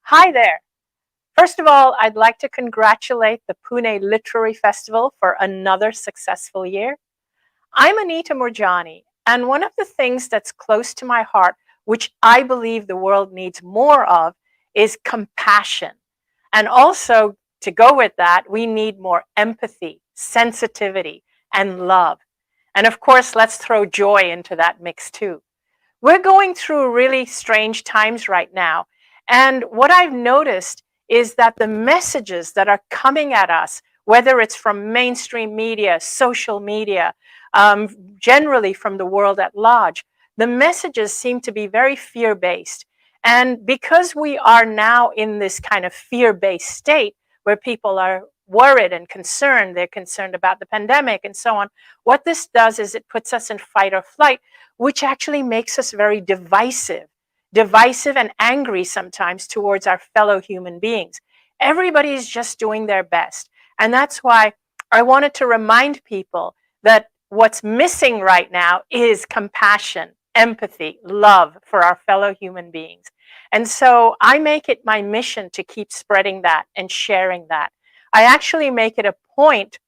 Hi there. First of all, I'd like to congratulate the Pune Literary Festival for another successful year. I'm Anita Murjani, and one of the things that's close to my heart, which I believe the world needs more of, is compassion. And also, to go with that, we need more empathy, sensitivity, and love. And of course, let's throw joy into that mix too. We're going through really strange times right now. And what I've noticed is that the messages that are coming at us, whether it's from mainstream media, social media, generally from the world at large, the messages seem to be very fear-based. And because we are now in this kind of fear-based state where people are worried and concerned, they're concerned about the pandemic and so on, what this does is it puts us in fight or flight, which actually makes us very divisive and angry sometimes towards our fellow human beings. Everybody is just doing their best. And that's why I wanted to remind people that what's missing right now is compassion, empathy, love for our fellow human beings. And so I make it my mission to keep spreading that and sharing that. I actually make it a point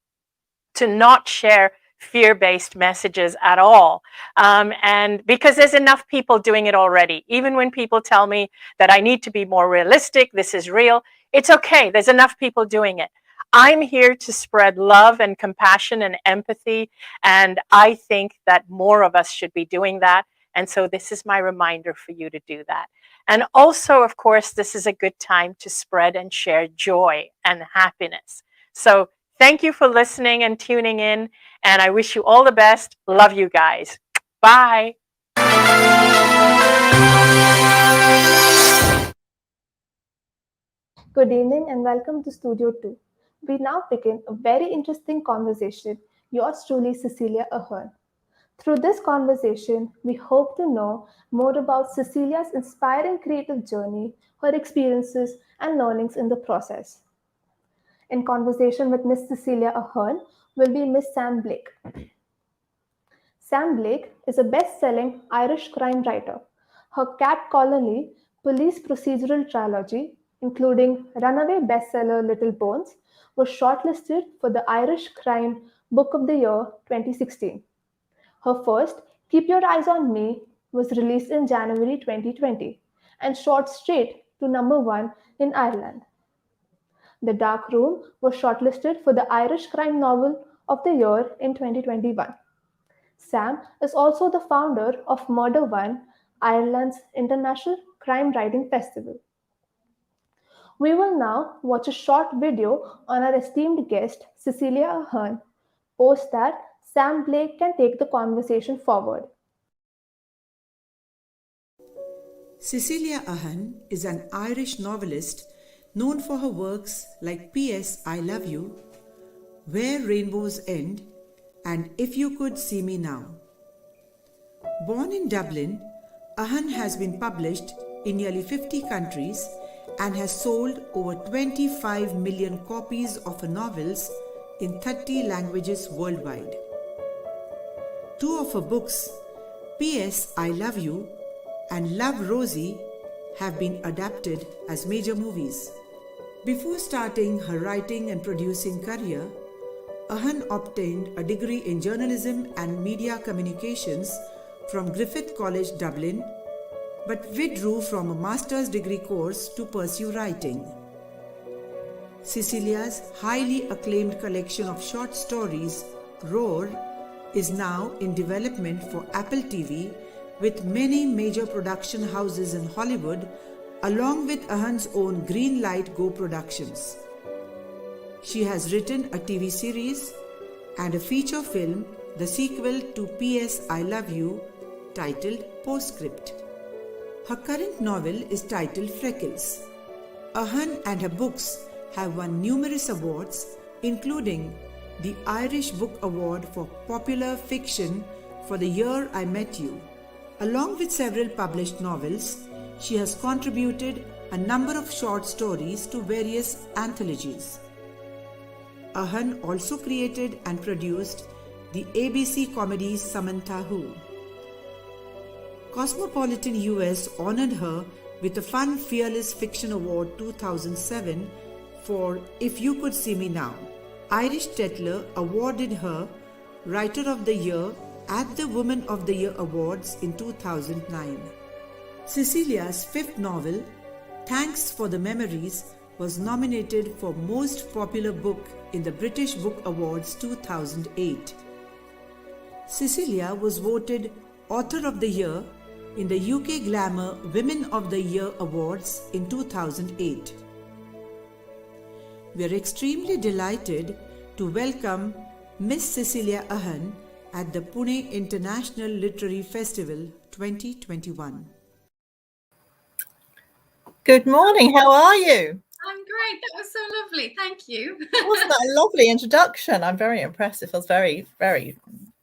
to not share fear-based messages at all. And because there's enough people doing it already. Even when people tell me that I need to be more realistic, this is real, it's okay. There's enough people doing it. I'm here to spread love and compassion and empathy. And I think that more of us should be doing that. And so this is my reminder for you to do that. And also, of course, this is a good time to spread and share joy and happiness. So thank you for listening and tuning in. And I wish you all the best. Love you guys. Bye. Good evening and welcome to Studio 2. We now begin a very interesting conversation. Yours truly, Cecilia Ahern. Through this conversation, we hope to know more about Cecilia's inspiring creative journey, her experiences, and learnings in the process. In conversation with Miss Cecelia Ahern will be Miss Sam Blake. Sam Blake is a best-selling Irish crime writer. Her Cat Colony police procedural trilogy, including runaway bestseller Little Bones, was shortlisted for the Irish Crime Book of the Year 2016. Her first, Keep Your Eyes on Me, was released in January 2020 and shot straight to #1 in Ireland. The Dark Room was shortlisted for the Irish Crime Novel of the Year in 2021. Sam is also the founder of Murder One, Ireland's international crime writing festival. We will now watch a short video on our esteemed guest, Cecelia Ahern. Post that, Sam Blake can take the conversation forward. Cecelia Ahern is an Irish novelist known for her works like P.S. I Love You, Where Rainbows End, and If You Could See Me Now. Born in Dublin, Ahern has been published in nearly 50 countries and has sold over 25 million copies of her novels in 30 languages worldwide. Two of her books, P.S. I Love You and Love Rosie, have been adapted as major movies. Before starting her writing and producing career, Ahern obtained a degree in journalism and media communications from Griffith College, Dublin, but withdrew from a master's degree course to pursue writing. Cecilia's highly acclaimed collection of short stories, Roar, is now in development for Apple TV with many major production houses in Hollywood, along with Ahern's own Greenlight Go Productions. She has written a TV series and a feature film, the sequel to P.S. I Love You, titled Postscript. Her current novel is titled Freckles. Ahern and her books have won numerous awards, including the Irish Book Award for Popular Fiction for the year I Met You. Along with several published novels, she has contributed a number of short stories to various anthologies. Ahern also created and produced the ABC comedy Samantha Who. Cosmopolitan US honored her with the Fun Fearless Fiction Award 2007 for If You Could See Me Now. Irish Tetler awarded her Writer of the Year at the Woman of the Year Awards in 2009. Cecilia's fifth novel, Thanks for the Memories, was nominated for Most Popular Book in the British Book Awards 2008. Cecilia was voted Author of the Year in the UK Glamour Women of the Year Awards in 2008. We are extremely delighted to welcome Miss Cecelia Ahern at the Pune International Literary Festival 2021. Good morning, how are you? I'm great. That was so lovely. Thank you. Wasn't that a lovely introduction? I'm very impressed. It feels very, very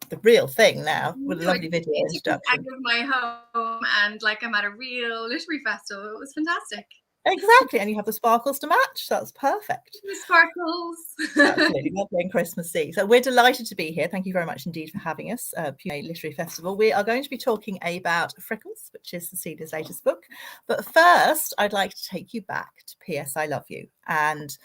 the real thing now with a lovely video introduction. Out of my home and like I'm at a real literary festival. It was fantastic. Exactly, and you have the sparkles to match. That's perfect. The sparkles. Absolutely lovely and Christmassy. So we're delighted to be here. Thank you very much indeed for having us, Pune Literary Festival. We are going to be talking about Freckles, which is Cecilia's latest book. But first, I'd like to take you back to P.S. I Love You and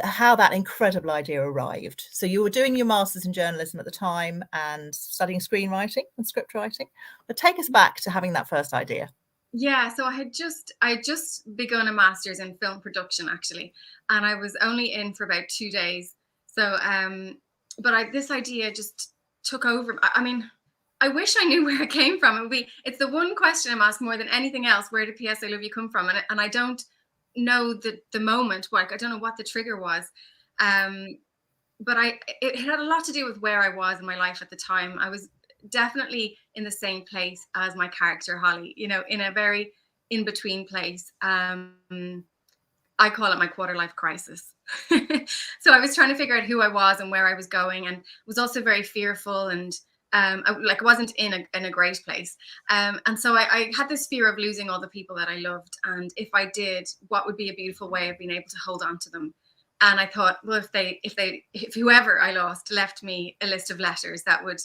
how that incredible idea arrived. So you were doing your master's in journalism at the time and studying screenwriting and script writing. But take us back to having that first idea. Yeah, so I had just begun a master's in film production actually, and I was only in for about 2 days. So, this idea just took over. I mean, I wish I knew where it came from. It's the one question I'm asked more than anything else. Where did P.S. I Love You come from? And I don't know the moment. Like I don't know what the trigger was. But it had a lot to do with where I was in my life at the time. I was definitely in the same place as my character Holly, you know, in a very in-between place. I call it my quarter life crisis. So I was trying to figure out who I was and where I was going, and was also very fearful, and I wasn't in a great place. And so I had this fear of losing all the people that I loved, and if I did, what would be a beautiful way of being able to hold on to them. And I thought, well, if whoever I lost left me a list of letters, that would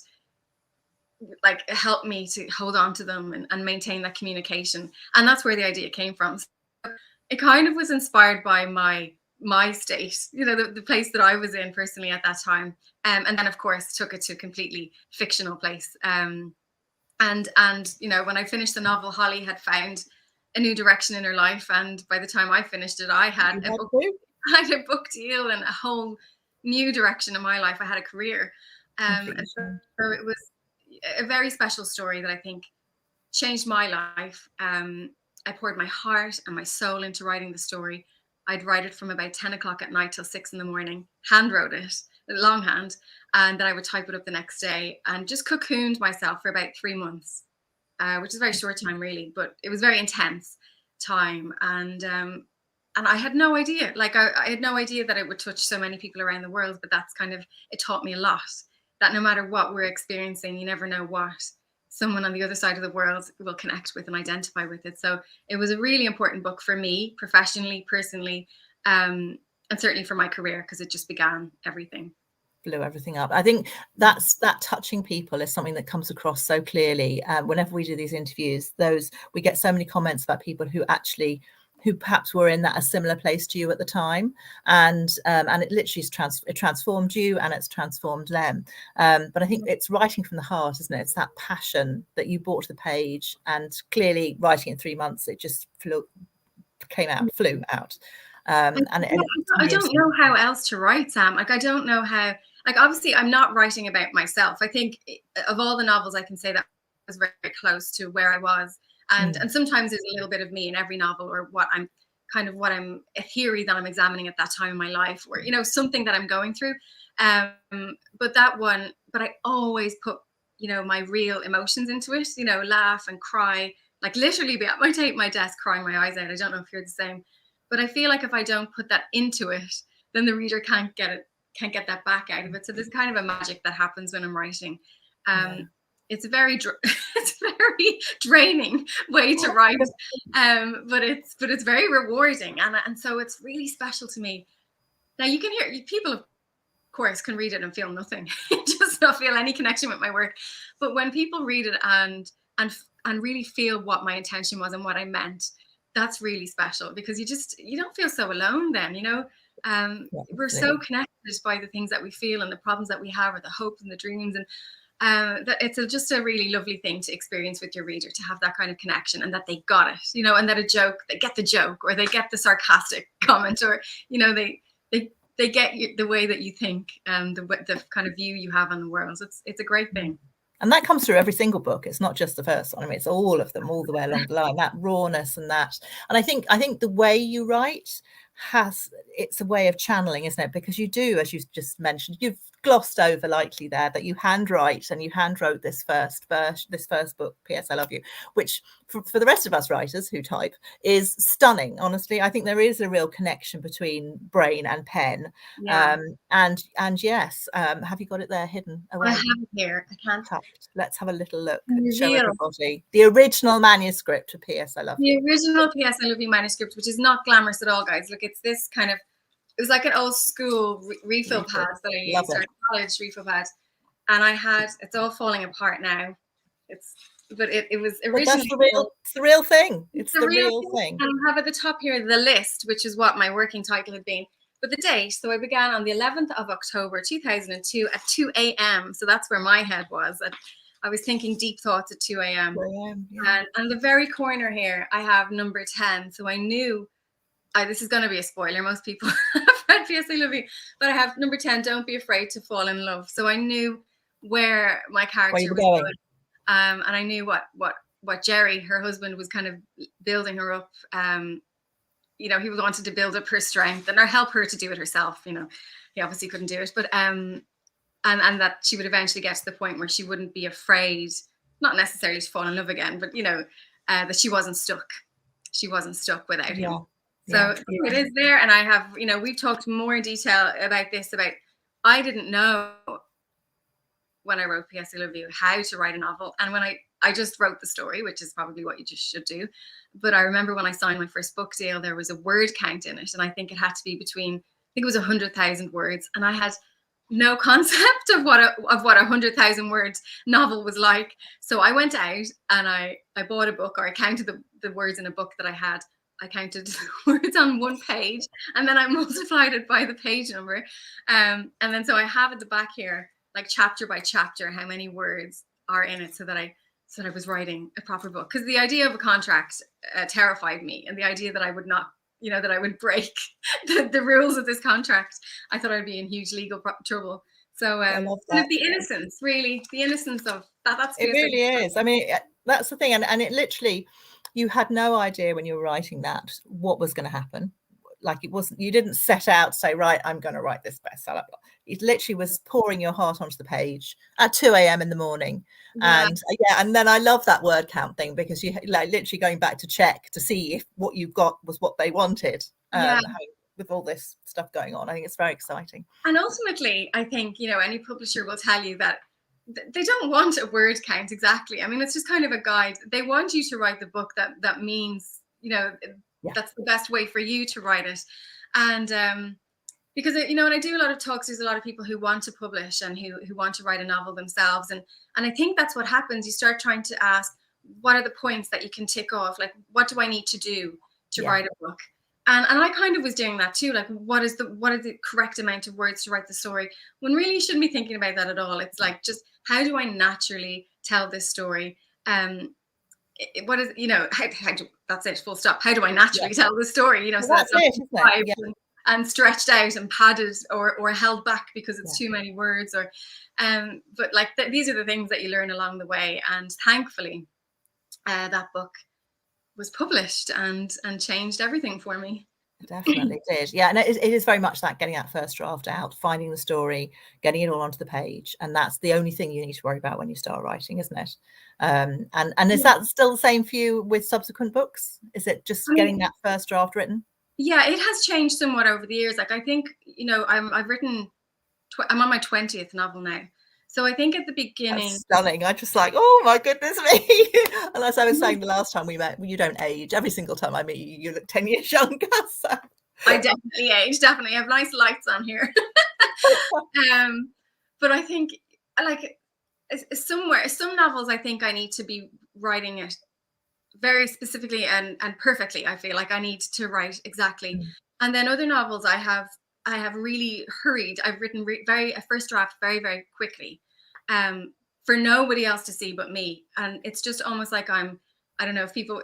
like help me to hold on to them and maintain that communication. And that's where the idea came from. So it kind of was inspired by my state, you know, the place that I was in personally at that time. And then of course took it to a completely fictional place. And you know, when I finished the novel, Holly had found a new direction in her life. And by the time I finished it, I had a book deal and a whole new direction in my life. I had a career. And so it was a very special story that I think changed my life. I poured my heart and my soul into writing the story. I'd write it from about 10 o'clock at night till 6 in the morning, hand wrote it, longhand, and then I would type it up the next day and just cocooned myself for about 3 months, which is a very short time really, but it was very intense time. And I had no idea, I had no idea that it would touch so many people around the world, but that's kind of, it taught me a lot, that no matter what we're experiencing, you never know what someone on the other side of the world will connect with and identify with it. So it was a really important book for me, professionally, personally, and certainly for my career, because it just began everything. Blew everything up. I think that touching people is something that comes across so clearly. Whenever we do these interviews, we get so many comments about people who perhaps were in a similar place to you at the time, and it literally transformed you, and it's transformed them. But I think it's writing from the heart, isn't it? It's that passion that you brought to the page, and clearly writing in 3 months, it just flew out. I don't know how else to write, Sam. I don't know how. Obviously, I'm not writing about myself. I think of all the novels, I can say that was very close to where I was. And sometimes there's a little bit of me in every novel, or a theory that I'm examining at that time in my life, or, you know, something that I'm going through. But I always put, you know, my real emotions into it, you know, laugh and cry, like literally be at my desk crying my eyes out. I don't know if you're the same, but I feel like if I don't put that into it, then the reader can't get that back out of it. So there's kind of a magic that happens when I'm writing. It's a very it's a very draining way to write, but it's very rewarding, and so it's really special to me. Now you can hear people, of course, can read it and feel nothing, just not feel any connection with my work. But when people read it and really feel what my intention was and what I meant, that's really special, because you don't feel so alone then, you know. We're so connected by the things that we feel and the problems that we have, or the hopes and the dreams, and that it's just a really lovely thing to experience with your reader, to have that kind of connection, and that they got it, you know, and that they get the joke, or they get the sarcastic comment, or, you know, they get the way that you think, and the kind of view you have on the world. It's a great thing. And that comes through every single book. It's not just the first one. I mean, it's all of them, all the way along the line, that rawness and that. And I think the way you write it's a way of channeling, isn't it? Because you do, as you just mentioned, you've glossed over lightly there that you handwrite, and you handwrote this first book, P.S. I Love You, which for the rest of us writers who type is stunning. Honestly, I think there is a real connection between brain and pen. And yes, have you got it there hidden away? I have it here. I can't. Let's have a little look and show everybody the original manuscript of P.S. I Love You. The original P.S. I Love You manuscript, which is not glamorous at all, guys. Look, it's this kind of, it was like an old school refill pad that I used, or college refill pad. And it's all falling apart now. But it was originally. It's the real thing. It's the real thing. And I have at the top here the list, which is what my working title had been. But the date, so I began on the 11th of October 2002 at 2 a.m. So that's where my head was. I was thinking deep thoughts at 2 a.m. And on the very corner here, I have number 10. So I knew, this is going to be a spoiler. Most people have read P.S. I Love You. But I have number 10, don't be afraid to fall in love. So I knew where my character was going. And I knew what Jerry, her husband, was kind of building her up. You know, he wanted to build up her strength or help her to do it herself. You know, he obviously couldn't do it, but and that she would eventually get to the point where she wouldn't be afraid, not necessarily to fall in love again, but, you know, that she wasn't stuck. She wasn't stuck without him. So it is there. And I have, you know, we've talked more in detail about this, I didn't know when I wrote P.S. I Love You how to write a novel. And when I just wrote the story, which is probably what you just should do. But I remember when I signed my first book deal, there was a word count in it. And I think it had to be between, I think it was 100,000 words. And I had no concept of what a 100,000 words novel was like. So I went out and I bought a book, or I counted the words in a book that I had. I counted words on one page, and then I multiplied it by the page number. And then so I have at the back here, like chapter by chapter, how many words are in it, so that I was writing a proper book. Because the idea of a contract terrified me, and the idea that I would not, you know, that I would break the rules of this contract, I thought I'd be in huge legal trouble. So kind of the innocence, really, the innocence of that. That's it really is. I mean, that's the thing, and it literally, you had no idea when you were writing that what was going to happen. Like, it wasn't, you didn't set out to say, right, I'm going to write this bestseller. It literally was pouring your heart onto the page at 2 a.m. in the morning. And then I love that word count thing, because you like literally going back to check to see if what you got was what they wanted. With all this stuff going on, I think it's very exciting. And ultimately, I think, you know, any publisher will tell you that they don't want a word count exactly. I mean, it's just kind of a guide. They want you to write the book that means, you know, that's the best way for you to write it. And because, you know, when I do a lot of talks, there's a lot of people who want to publish and who want to write a novel themselves. And I think that's what happens. You start trying to ask, what are the points that you can tick off? Like, what do I need to do to write a book? And I kind of was doing that too. Like, what is the correct amount of words to write the story? When really you shouldn't be thinking about that at all. It's like, just how do I naturally tell this story? What is, you know, how that's it, full stop. How do I naturally tell the story? You know, so that's not and stretched out and padded or held back because it's too many words, or but like these are the things that you learn along the way. And thankfully that book was published and changed everything for me. Definitely did. Yeah, and it is very much that, getting that first draft out, finding the story, getting it all onto the page, and that's the only thing you need to worry about when you start writing, isn't it? And is that still the same for you with subsequent books? Is it just getting that first draft written? Yeah, it has changed somewhat over the years. Like, I think, I'm on my 20th novel now. So I think at the beginning... That's stunning. I just like, oh my goodness me. And as I was saying the last time we met, you don't age. Every single time I meet you, you look 10 years younger. So. I definitely age, definitely. I have nice lights on here. But I think, like, some novels, I think I need to be writing it very specifically and perfectly. I feel like I need to write exactly. And then other novels I have really hurried. I've written a first draft very, very quickly, for nobody else to see but me. And it's just almost like I don't know if people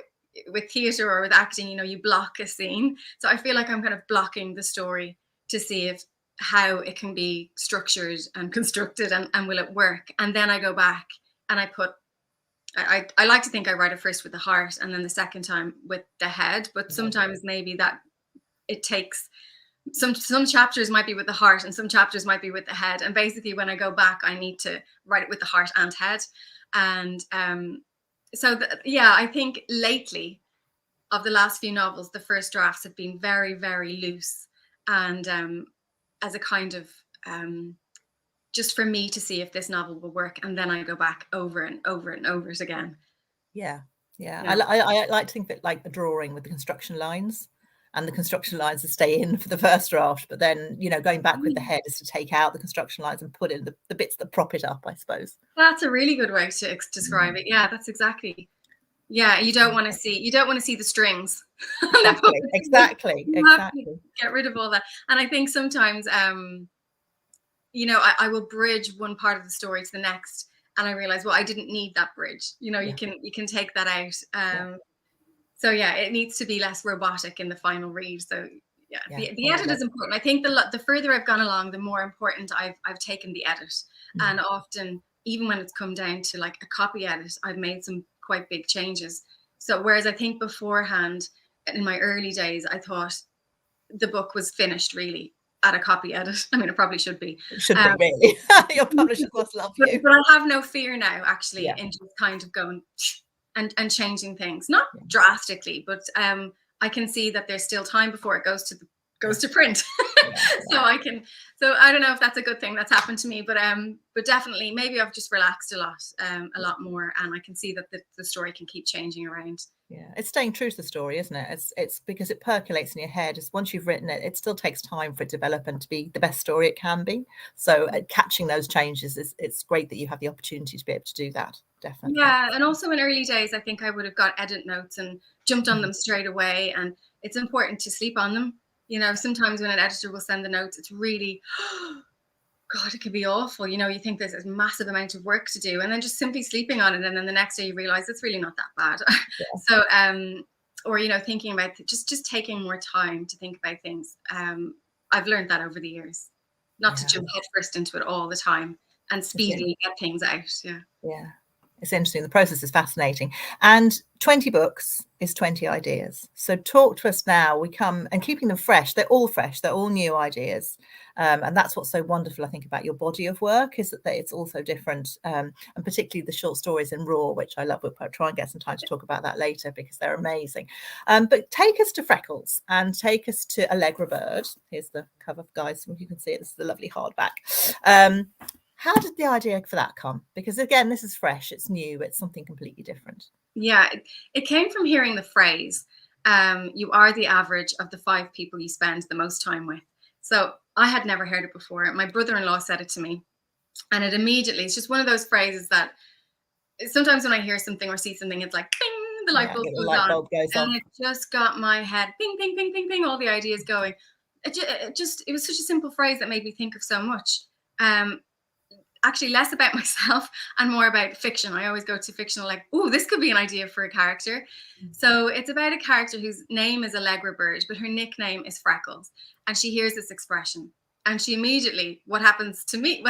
with theater or with acting, you block a scene. So I feel like I'm kind of blocking the story to see how it can be structured and constructed, and will it work. And then I go back and I like to think I write it first with the heart and then the second time with the head. But sometimes maybe that it takes some chapters might be with the heart and some chapters might be with the head. And basically when I go back, I need to write it with the heart and head. And I think lately, of the last few novels, the first drafts have been very, very loose, and as a kind of just for me to see if this novel will work, and then I go back over and over and over it again. Yeah. I like to think of it like a drawing with the construction lines, and the construction lines to stay in for the first draft, but then going back with the head is to take out the construction lines and put in the bits that prop it up, I suppose. That's a really good way to describe it. Yeah, that's exactly. Yeah, you don't want to see the strings. Exactly. Get rid of all that. And I think sometimes I will bridge one part of the story to the next, and I realize, well, I didn't need that bridge. You can take that out. So yeah, it needs to be less robotic in the final read. So yeah, the edit is important. I think the further I've gone along, the more important I've taken the edit. And often, even when it's come down to like a copy edit, I've made some quite big changes. So whereas I think beforehand, in my early days, I thought the book was finished really at a copy edit. I mean, it probably should be. It should be, really. Your publishers must love you. But I have no fear now, actually, in just kind of going and changing things, not drastically, but I can see that there's still time before it goes to print. So I don't know if that's a good thing that's happened to me, but definitely maybe I've just relaxed a lot more, and I can see that the story can keep changing around. Yeah, it's staying true to the story, isn't it? It's because it percolates in your head. Once you've written it, it still takes time for it to develop and to be the best story it can be. So catching those changes, it's great that you have the opportunity to be able to do that. Definitely. Yeah, and also in early days, I think I would have got edit notes and jumped on them straight away. And it's important to sleep on them. Sometimes when an editor will send the notes, it's really, God, it can be awful. You think there's a massive amount of work to do, and then just simply sleeping on it, and then the next day you realize it's really not that bad. So, or thinking about just taking more time to think about things. I've learned that over the years, not to jump headfirst into it all the time and speedily get things out. Yeah. It's interesting. The process is fascinating. And 20 books is 20 ideas. So talk to us now. We come and keeping them fresh. They're all fresh. They're all new ideas. And that's what's so wonderful, I think, about your body of work, is that it's also different. And particularly the short stories in Raw, which I love. We'll try and get some time to talk about that later because they're amazing. But take us to Freckles and take us to Allegra Bird. Here's the cover, guys. You can see it. This is the lovely hardback. How did the idea for that come? Because again, this is fresh, it's new, it's something completely different. Yeah, it came from hearing the phrase, you are the average of the 5 people you spend the most time with. So I had never heard it before. My brother-in-law said it to me, and it's just one of those phrases that sometimes when I hear something or see something, it's like, bing, the light bulb goes on. And it just got my head, ping, ping, ping, ping, ping, all the ideas going. It was such a simple phrase that made me think of so much. Actually less about myself and more about fiction. I always go to fictional, like, oh, this could be an idea for a character. So it's about a character whose name is Allegra Bird, but her nickname is Freckles. And she hears this expression, and she immediately, what happened to me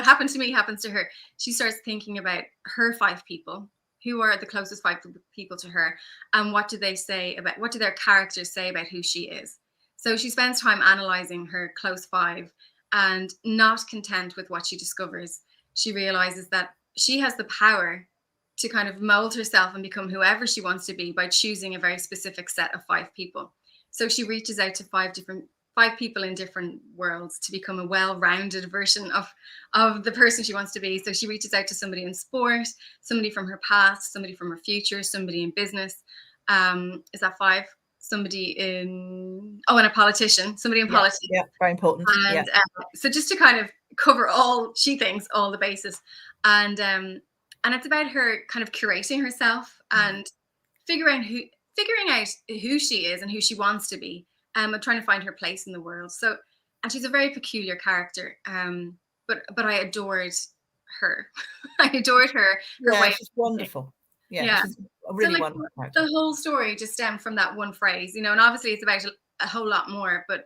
happens to her. She starts thinking about her 5 people, who are the closest 5 people to her, and what do their characters say about who she is. So she spends time analysing her close five, and not content with what she discovers, she realises that she has the power to kind of mold herself and become whoever she wants to be by choosing a very specific set of 5 people. So she reaches out to 5 people in different worlds to become a well-rounded version of the person she wants to be. So she reaches out to somebody in sport, somebody from her past, somebody from her future, somebody in business. Is that 5? Somebody in and a politician, somebody in politics. Yeah, very important. And so just to kind of cover all the bases, and it's about her kind of curating herself and figuring out who she is and who she wants to be, and trying to find her place in the world. So, and she's a very peculiar character, but I adored her. I adored her way. She's wonderful. Yeah, she's a really wonderful character. The whole story just stemmed from that one phrase, and obviously it's about a whole lot more, but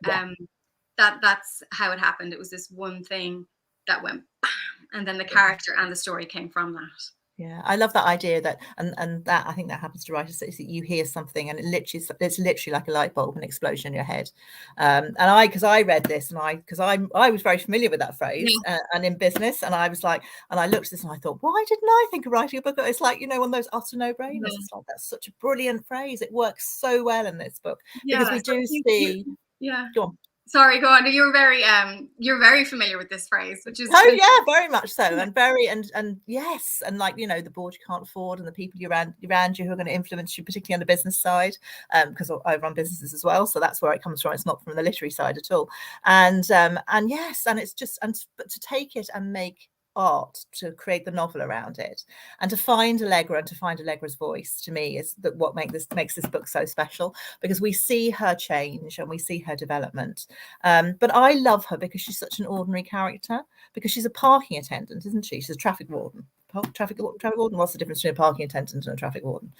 that's how it happened. It was this one thing that went bam, and then the character and the story came from that. Yeah, I love that idea that, and that I think that happens to writers, that you hear something and it's literally like a light bulb, an explosion in your head. And because I read this, and I was very familiar with that phrase, and in business, and I was like, and I looked at this and I thought, why didn't I think of writing a book? It's like, one of those utter no-brainers. It's like, that's such a brilliant phrase. It works so well in this book because we do see. Go on. Sorry, go on. You're very familiar with this phrase, which is very much so, and yes, and like the board you can't afford, and the people around you who are going to influence you, particularly on the business side, because I run businesses as well, so that's where it comes from. It's not from the literary side at all, and yes, and it's just but to take it and make art, to create the novel around it, and to find Allegra and to find Allegra's voice, to me is that what makes this book so special, because we see her change and we see her development. But I love her because she's such an ordinary character, because she's a parking attendant, isn't she? She's a traffic warden. Traffic warden. What's the difference between a parking attendant and a traffic warden?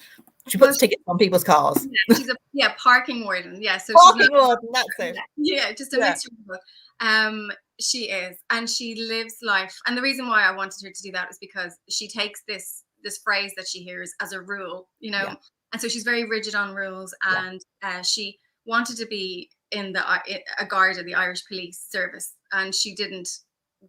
She puts tickets on people's cars. She's a parking warden. Yeah, so parking warden. That's it. Yeah, just a mixture of both. She is, and she lives life. And the reason why I wanted her to do that is because she takes this phrase that she hears as a rule, and so she's very rigid on rules. And she wanted to be in a Garda, the Irish Police Service, and she didn't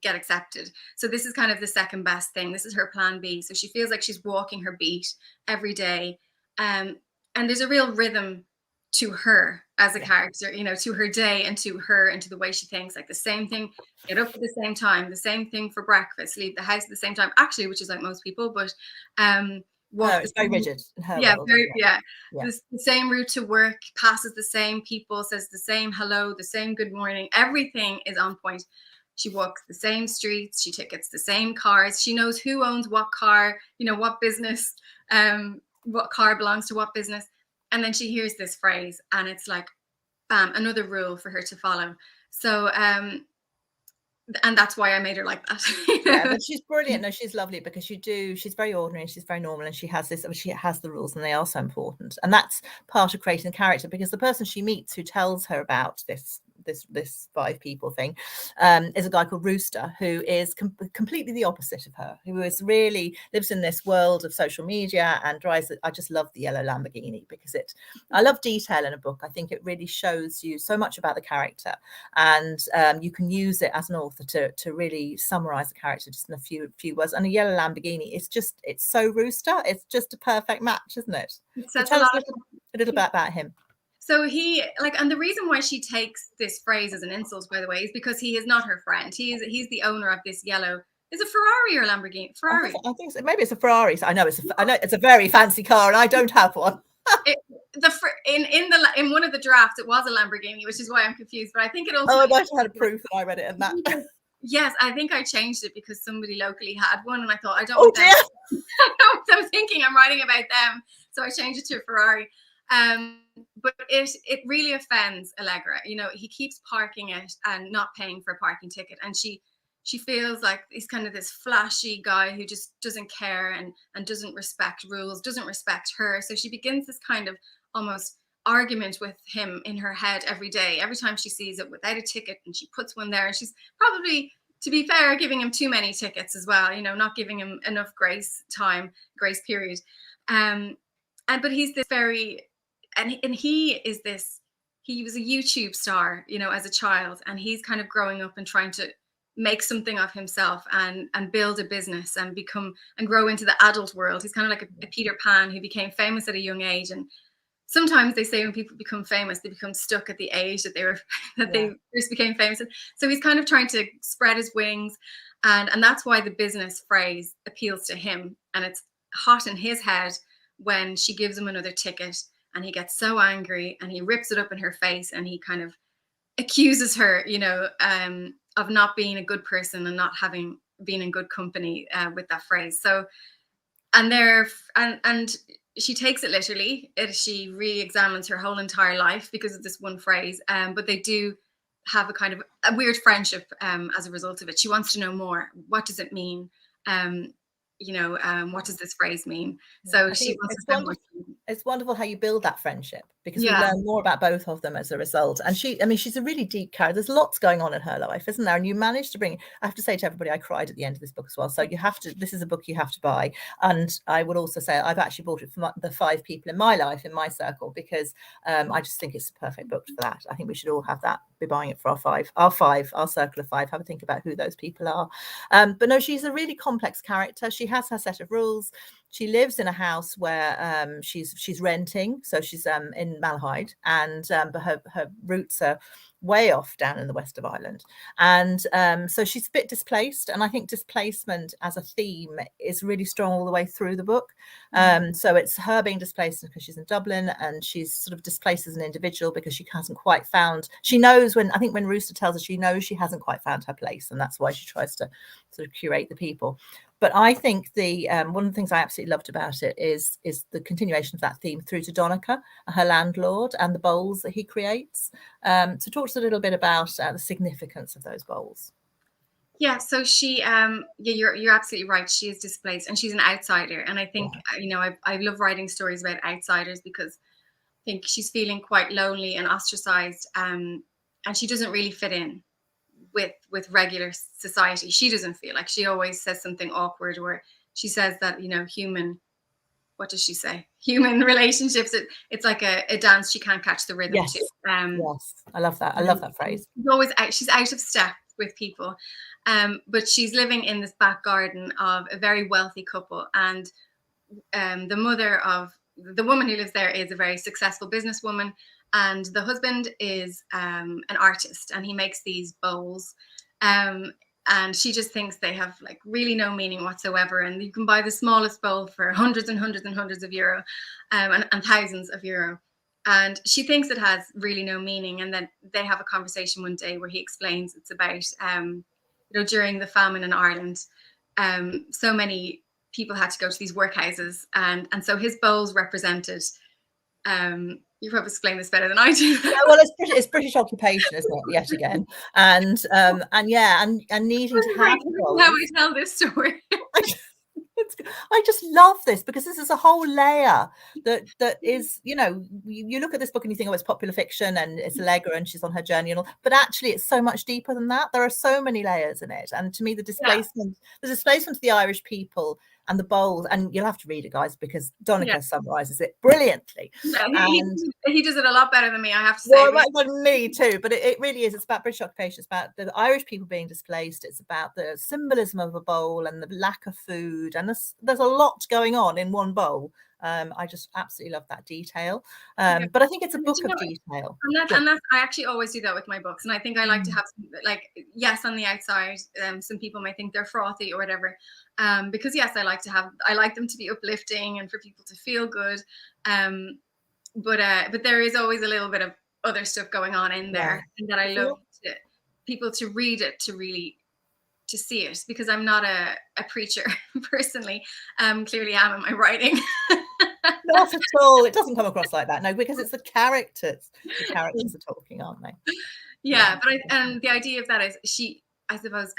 get accepted. So this is kind of the second best thing. This is her plan B. So she feels like she's walking her beat every day, and there's a real rhythm to her as a character, to her day, and to her and to the way she thinks. Like the same thing, get up at the same time, the same thing for breakfast, leave the house at the same time, actually, which is like most people, but it's very rigid in her world. The same route to work, passes the same people, says the same hello, the same good morning, everything is on point. She walks the same streets, she tickets the same cars, she knows who owns what car, what business, what car belongs to what business. And then she hears this phrase and it's like, bam, another rule for her to follow. So, and that's why I made her like that. But she's brilliant. No, she's lovely because she's very ordinary and she's very normal, and she has the rules, and they are so important. And that's part of creating a character, because the person she meets who tells her about this 5 people thing is a guy called Rooster, who is completely the opposite of her, who is really lives in this world of social media and drives I just love the yellow Lamborghini, because I love detail in a book. I think it really shows you so much about the character, and you can use it as an author to really summarize the character just in a few words. And a yellow Lamborghini is it's so Rooster. It's just a perfect match, isn't it? So tell us a little bit about him. So he and the reason why she takes this phrase as an insult, by the way, is because he is not her friend. He's the owner of this yellow. Is it Ferrari or Lamborghini? Ferrari. I think so. Maybe it's a Ferrari. So I know it's a very fancy car, and I don't have one. In one of the drafts, it was a Lamborghini, which is why I'm confused. But I think it also. Oh, I might have had a proof that I read it in that. Yes, I think I changed it because somebody locally had one, and I thought I don't. Oh dear. I'm thinking I'm writing about them, so I changed it to a Ferrari. But it really offends Allegra. He keeps parking it and not paying for a parking ticket, and she feels like he's kind of this flashy guy who just doesn't care and doesn't respect rules, doesn't respect her. So she begins this kind of almost argument with him in her head every day, every time she sees it without a ticket, and she puts one there, and she's probably, to be fair, giving him too many tickets as well, not giving him enough grace period. But he's this very, and he is this he was a YouTube star, you know, as a child, and he's kind of growing up and trying to make something of himself and build a business and become and grow into the adult world. He's kind of like a Peter Pan who became famous at a young age. And sometimes they say when people become famous, they become stuck at the age that they first became famous. And so he's kind of trying to spread his wings, and that's why the business phrase appeals to him. And it's hot in his head when she gives him another ticket, and he gets so angry and he rips it up in her face, and he kind of accuses her, you know, of not being a good person and not having been in good company with that phrase. So, and she takes it literally. She re-examines her whole entire life because of this one phrase. But they do have a kind of a weird friendship as a result of it. She wants to know more. What does it mean? What does this phrase mean? So she wants to spend more time. It's wonderful how you build that friendship, because we learn more about both of them as a result. And she's a really deep character. There's lots going on in her life, isn't there? And you managed to bring, I have to say to everybody, I cried at the end of this book as well. So this is a book you have to buy. And I would also say I've actually bought it for the 5 people in my life, in my circle, because I just think it's the perfect book for that. I think we should all have that, be buying it for our circle of 5, have a think about who those people are. But no, she's a really complex character. She has her set of rules. She lives in a house where she's renting, so she's in Malahide, and but her roots are way off down in the west of Ireland, and so she's a bit displaced. And I think displacement as a theme is really strong all the way through the book. So it's her being displaced because she's in Dublin, and she's sort of displaced as an individual because she hasn't quite found. She knows when Rooster tells her, she knows she hasn't quite found her place, and that's why she tries to sort of curate the people. But I think the one of the things I absolutely loved about it is the continuation of that theme through to Donica, her landlord, and the bowls that he creates. So talk to us a little bit about the significance of those bowls. Yeah, so she, you're absolutely right. She is displaced, and she's an outsider. And I think, I love writing stories about outsiders, because I think she's feeling quite lonely and ostracized, and she doesn't really fit in with regular society. She doesn't feel like, she always says something awkward, where she says that, what does she say? Human relationships, it's like a dance she can't catch the rhythm to. Yes, I love that. I love that phrase. She's out of step with people. But she's living in this back garden of a very wealthy couple, and the mother of the woman who lives there is a very successful businesswoman, and the husband is an artist, and he makes these bowls, and she just thinks they have like really no meaning whatsoever, and you can buy the smallest bowl for hundreds and hundreds and hundreds of euro, and thousands of euro. And she thinks it has really no meaning. And then they have a conversation one day where he explains it's about, during the famine in Ireland, so many people had to go to these workhouses, and so his bowls represented, you probably explain this better than I do. Yeah, well, it's British occupation, isn't it? Yet again, and needing to have bowls. How I tell this story. I just love this, because this is a whole layer that is, you look at this book and you think, oh, it's popular fiction and it's Allegra and she's on her journey and all, but actually it's so much deeper than that. There are so many layers in it. And to me, the displacement of the Irish people and the bowls, and you'll have to read it, guys, because Donica summarizes it brilliantly. Yeah, he does it a lot better than me, I have to say. Well, me too, but it really is. It's about British occupation. It's about the Irish people being displaced. It's about the symbolism of a bowl and the lack of food. And there's a lot going on in one bowl. I just absolutely love that detail. But I think it's a book of detail. And that's I actually always do that with my books. And I think I like to have like, yes, on the outside, some people might think they're frothy or whatever. Because yes, I like them to be uplifting and for people to feel good. But there is always a little bit of other stuff going on in there, and that I love people to read it, to see it, because I'm not a preacher personally. Clearly am in my writing. Not at all. It doesn't come across like that. No, because it's the characters. The characters are talking, aren't they? Yeah, but the idea of that is I suppose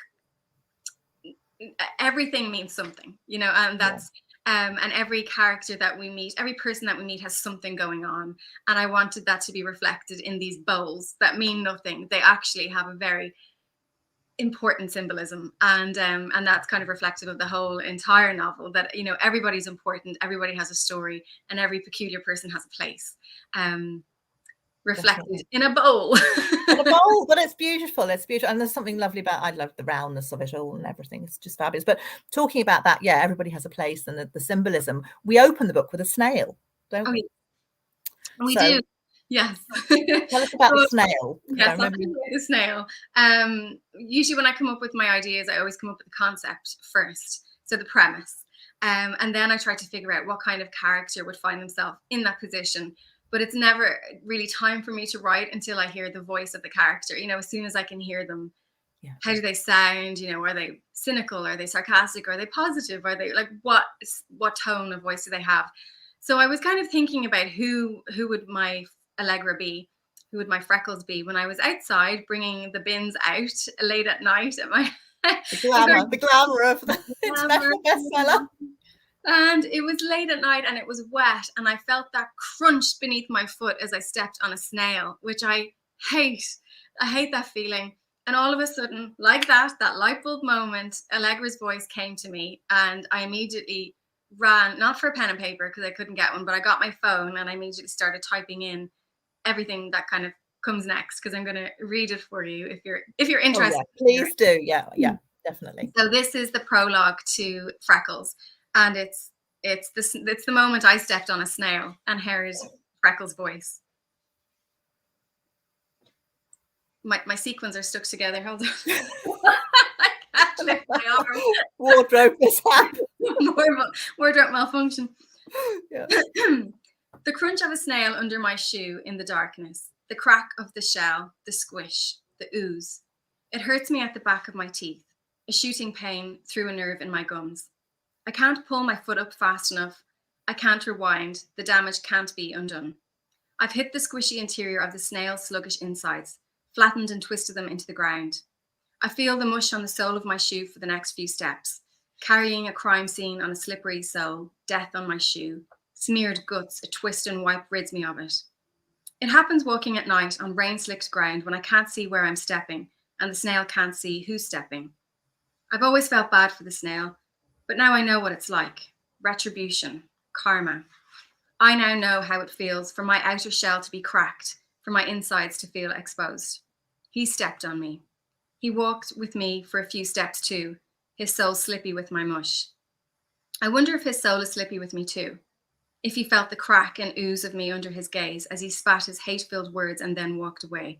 everything means something, and that's and every character that we meet, every person that we meet has something going on, and I wanted that to be reflected in these bowls that mean nothing. They actually have a very important symbolism, and that's kind of reflective of the whole entire novel, that everybody's important, everybody has a story, and every peculiar person has a place. reflected Definitely. in a bowl. In a bowl, but it's beautiful. It's beautiful. And there's something lovely about, I love the roundness of it all and everything. It's just fabulous. But talking about that, yeah, everybody has a place and the symbolism. We open the book with a snail, don't Oh, we? we So do. Yes. tell us about the So, snail. 'Cause I yes, I'll remember tell you about the snail. Usually when I come up with my ideas, I always come up with the concept first. So the premise. And then I try to figure out what kind of character would find themselves in that position. But it's never really time for me to write until I hear the voice of the character. You know, as soon as I can hear them, Yeah. how do they sound? You know, are they cynical? Are they sarcastic? Are they positive? Are they like what tone of voice do they have? So I was kind of thinking about who would my Allegra be? Who would my Freckles be when I was outside bringing the bins out late at night at my the glamour of the international bestseller. And it was late at night and it was wet and I felt that crunch beneath my foot as I stepped on a snail, which I hate. I hate that feeling. And all of a sudden, like that light bulb moment, Allegra's voice came to me and I immediately ran, not for a pen and paper because I couldn't get one, but I got my phone and I immediately started typing in everything that kind of comes next because I'm going to read it for you if you're interested. Oh, yeah. Please do. Yeah, definitely. So this is the prologue to Freckles. And it's the moment I stepped on a snail and heard Freckles' voice. My sequins are stuck together. Hold on. I can't lift my arm. Wardrobe mishap. Wardrobe malfunction. Yeah. The crunch of a snail under my shoe in the darkness, the crack of the shell, the squish, the ooze. It hurts me at the back of my teeth, a shooting pain through a nerve in my gums. I can't pull my foot up fast enough. I can't rewind. The damage can't be undone. I've hit the squishy interior of the snail's sluggish insides, flattened and twisted them into the ground. I feel the mush on the sole of my shoe for the next few steps, carrying a crime scene on a slippery sole, death on my shoe, smeared guts, a twist and wipe rids me of it. It happens walking at night on rain-slicked ground when I can't see where I'm stepping and the snail can't see who's stepping. I've always felt bad for the snail, but now I know what it's like. Retribution, karma. I now know how it feels for my outer shell to be cracked, for my insides to feel exposed. He stepped on me. He walked with me for a few steps too, his soul slippy with my mush. I wonder if his soul is slippy with me too, if he felt the crack and ooze of me under his gaze as he spat his hate-filled words and then walked away.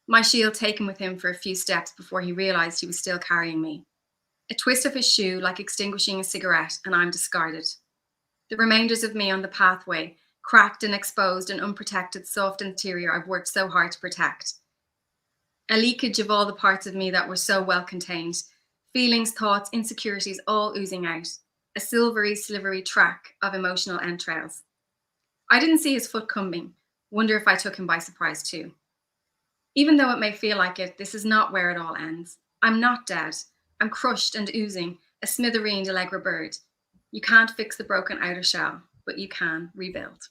My shield taken with him for a few steps before he realized he was still carrying me. A twist of his shoe like extinguishing a cigarette, and I'm discarded. The remainders of me on the pathway, cracked and exposed and unprotected soft interior I've worked so hard to protect. A leakage of all the parts of me that were so well contained, feelings, thoughts, insecurities all oozing out, a silvery, slivery track of emotional entrails. I didn't see his foot coming, wonder if I took him by surprise too. Even though it may feel like it, this is not where it all ends. I'm not dead. I'm crushed and oozing, a smithereened Allegra bird. You can't fix the broken outer shell, but you can rebuild.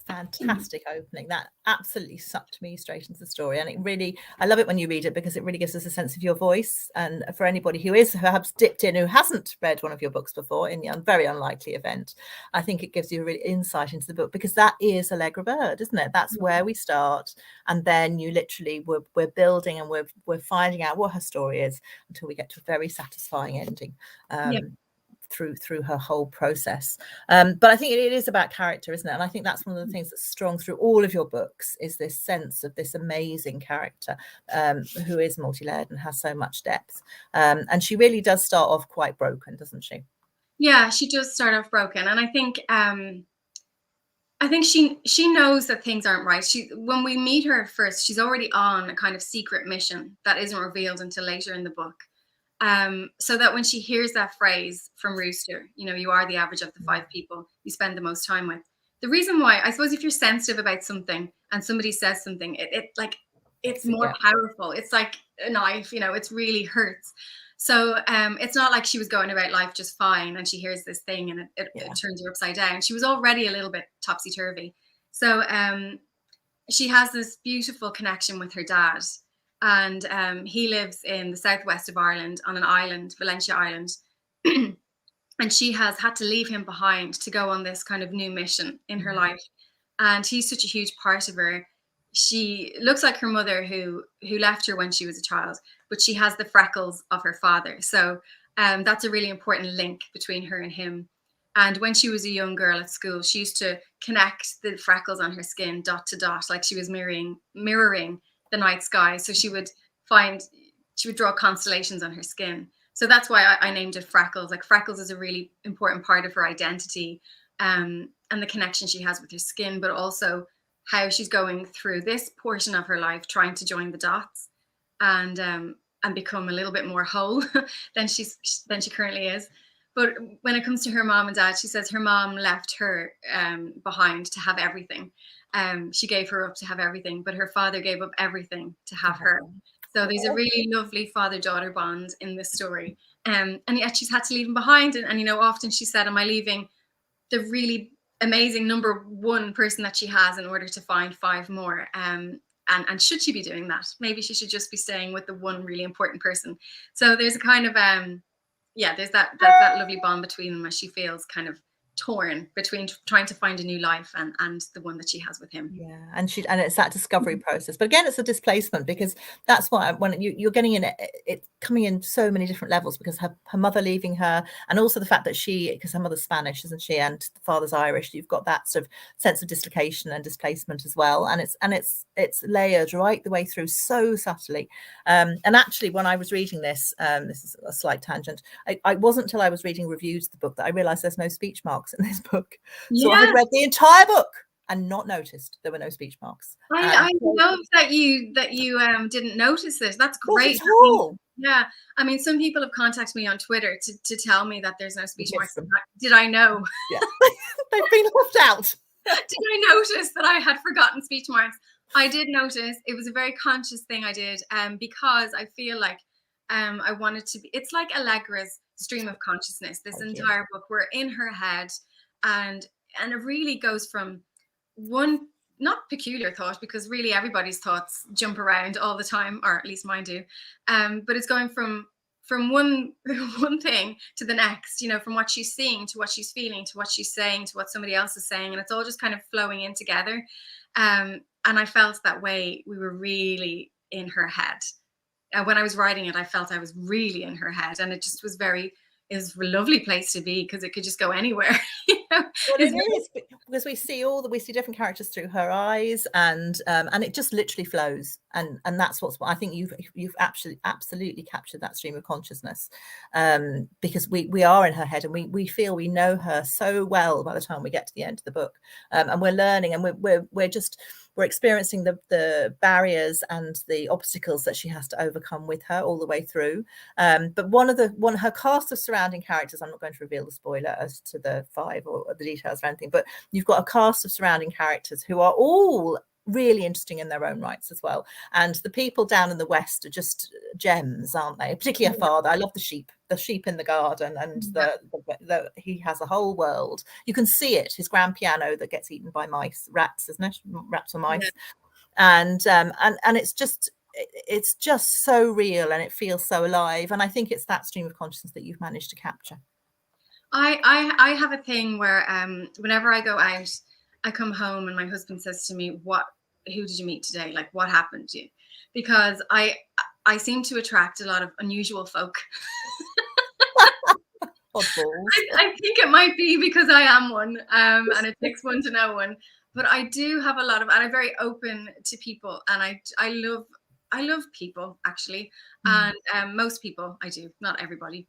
Fantastic opening. That absolutely sucked me straight into the story. And it really, I love it when you read it because it really gives us a sense of your voice. And for anybody who is perhaps dipped in, who hasn't read one of your books before, in the very unlikely event, I think it gives you a really insight into the book because that is Allegra Bird, isn't it? That's where we start. And then you literally, we're building and we're finding out what her story is until we get to a very satisfying ending. Through her whole process. But I think it is about character, isn't it? And I think that's one of the things that's strong through all of your books is this sense of this amazing character who is multi-layered and has so much depth. And she really does start off quite broken, doesn't she? Yeah, she does start off broken. And I think she knows that things aren't right. When we meet her first, she's already on a kind of secret mission that isn't revealed until later in the book. So that when she hears that phrase from Rooster, you know, you are the average of the 5 people you spend the most time with. The reason why, I suppose, if you're sensitive about something and somebody says something, it's more powerful. It's like a knife, you know, it really hurts. So it's not like she was going about life just fine and she hears this thing and it turns her upside down. She was already a little bit topsy-turvy. So she has this beautiful connection with her dad. And he lives in the southwest of Ireland on an island, Valentia Island. And she has had to leave him behind to go on this kind of new mission in her life. and he's such a huge part of her. She looks like her mother who left her when she was a child, but she has the freckles of her father. So that's a really important link between her and him. And when she was a young girl at school, she used to connect the freckles on her skin dot to dot, like she was mirroring the night sky. So she would draw constellations on her skin. So that's why I named it Freckles. Like freckles is a really important part of her identity, and the connection she has with her skin, but also how she's going through this portion of her life, trying to join the dots and become a little bit more whole than she currently is. But when it comes to her mom and dad, she says her mom left her behind to have everything. She gave her up to have everything, but her father gave up everything to have her. So there's a really lovely father-daughter bond in this story. And yet she's had to leave him behind. And you know, often she said, am I leaving the really amazing number one person that she has in order to find 5 more? And should she be doing that? Maybe she should just be staying with the one really important person. So there's a kind of, there's that lovely bond between them as she feels kind of torn between trying to find a new life and the one that she has with him. Yeah, and it's that discovery process, but again, it's a displacement, because that's why when you're getting in it coming in so many different levels, because her mother leaving her, and also the fact that because her mother's Spanish, isn't she, and the father's Irish, you've got that sort of sense of dislocation and displacement as well, and it's layered right the way through so subtly. And actually, when I was reading this is a slight tangent, I wasn't until I was reading reviews of the book that I realized there's no speech marks in this book. So I had read the entire book and not noticed there were no speech marks. I love that you didn't notice this. That's great. Not at all. I mean, some people have contacted me on Twitter to tell me that there's no speech marks. Did I know? Yeah. They've been left out. Did I notice that I had forgotten speech marks? I did notice. It was a very conscious thing I did, because I feel like I wanted to be. It's like Allegra's stream of consciousness. This entire book, we're in her head, and it really goes from one, not peculiar thought, because really everybody's thoughts jump around all the time, or at least mine do. But it's going from one thing to the next, you know, from what she's seeing to what she's feeling to what she's saying to what somebody else is saying, and it's all just kind of flowing in together. And I felt that way. We were really in her head. When I was writing it, I felt I was really in her head, and it just was is a lovely place to be, because it could just go anywhere. You know? Well, it is, because we see different characters through her eyes, and it just literally flows, and that's what I think you've absolutely captured that stream of consciousness, because we are in her head, and we feel we know her so well by the time we get to the end of the book, and we're learning, and we're experiencing the barriers and the obstacles that she has to overcome with her all the way through. But her cast of surrounding characters, I'm not going to reveal the spoiler as to the 5 or the details or anything, but you've got a cast of surrounding characters who are all really interesting in their own rights as well. And the people down in the West are just gems, aren't they? Particularly her father. I love the sheep in the garden, and he has a whole world. You can see it, his grand piano that gets eaten by mice, rats, isn't it? Rats or mice. Yeah. And it's just so real, and it feels so alive. And I think it's that stream of consciousness that you've managed to capture. I have a thing where whenever I go out, I come home and my husband says to me, who did you meet today? Like, what happened to you? Because I seem to attract a lot of unusual folk. I think it might be because I am one, and it takes one to know one. But I do have a lot of, and I'm very open to people, and I love people, actually, and most people I do, not everybody,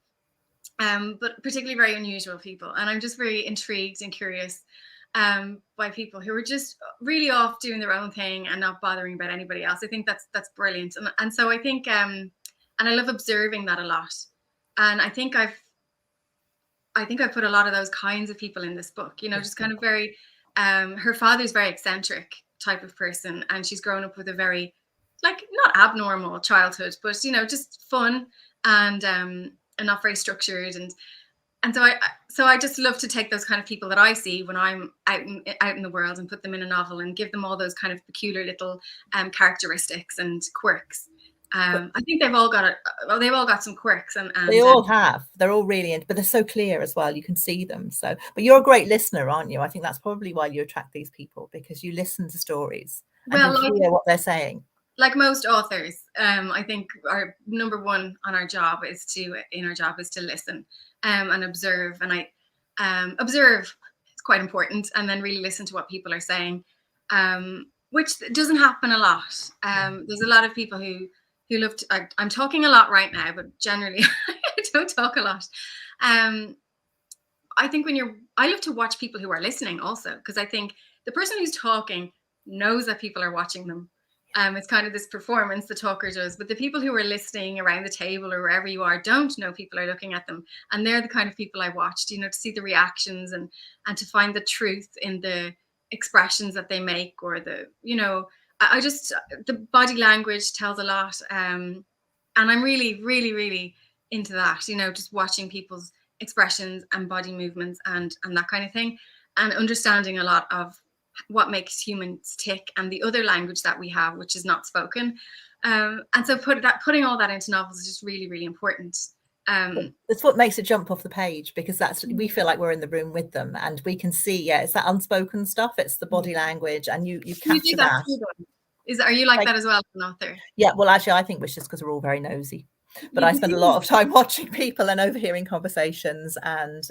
but particularly very unusual people, and I'm just very intrigued and curious by people who are just really off doing their own thing and not bothering about anybody else. I think that's brilliant, and so I think and I love observing that a lot, and I think I've put a lot of those kinds of people in this book. You know, just kind of very. Her father's very eccentric type of person, and she's grown up with a very, like, not abnormal childhood, but you know, just fun and not very structured, and so I just love to take those kind of people that I see when I'm out in the world and put them in a novel and give them all those kind of peculiar little characteristics and quirks. I think they've all got some quirks, and they all have. They're all really, but they're so clear as well. You can see them. So, but you're a great listener, aren't you? I think that's probably why you attract these people, because you listen to stories and well, you hear what they're saying. Like most authors, I think our number one on our job is to listen and observe. And observe is quite important, and then really listen to what people are saying, which doesn't happen a lot. There's a lot of people who love to, I'm talking a lot right now, but generally I don't talk a lot. I think I love to watch people who are listening also, because I think the person who's talking knows that people are watching them. It's kind of this performance the talker does, but the people who are listening around the table or wherever you are don't know people are looking at them, and they're the kind of people I watched, to see the reactions and to find the truth in the expressions that they make, or the the body language tells a lot, and I'm really, really, really into that. Just watching people's expressions and body movements and that kind of thing, and understanding a lot of what makes humans tick and the other language that we have, which is not spoken. And so putting all that into novels is just really, really important. It's what makes it jump off the page, because we feel like we're in the room with them, and we can see, it's that unspoken stuff, it's the body language, and you capture that. Are you like that as well as an author? Yeah, well, actually, I think it's just because we're all very nosy. But I spend a lot of time watching people and overhearing conversations and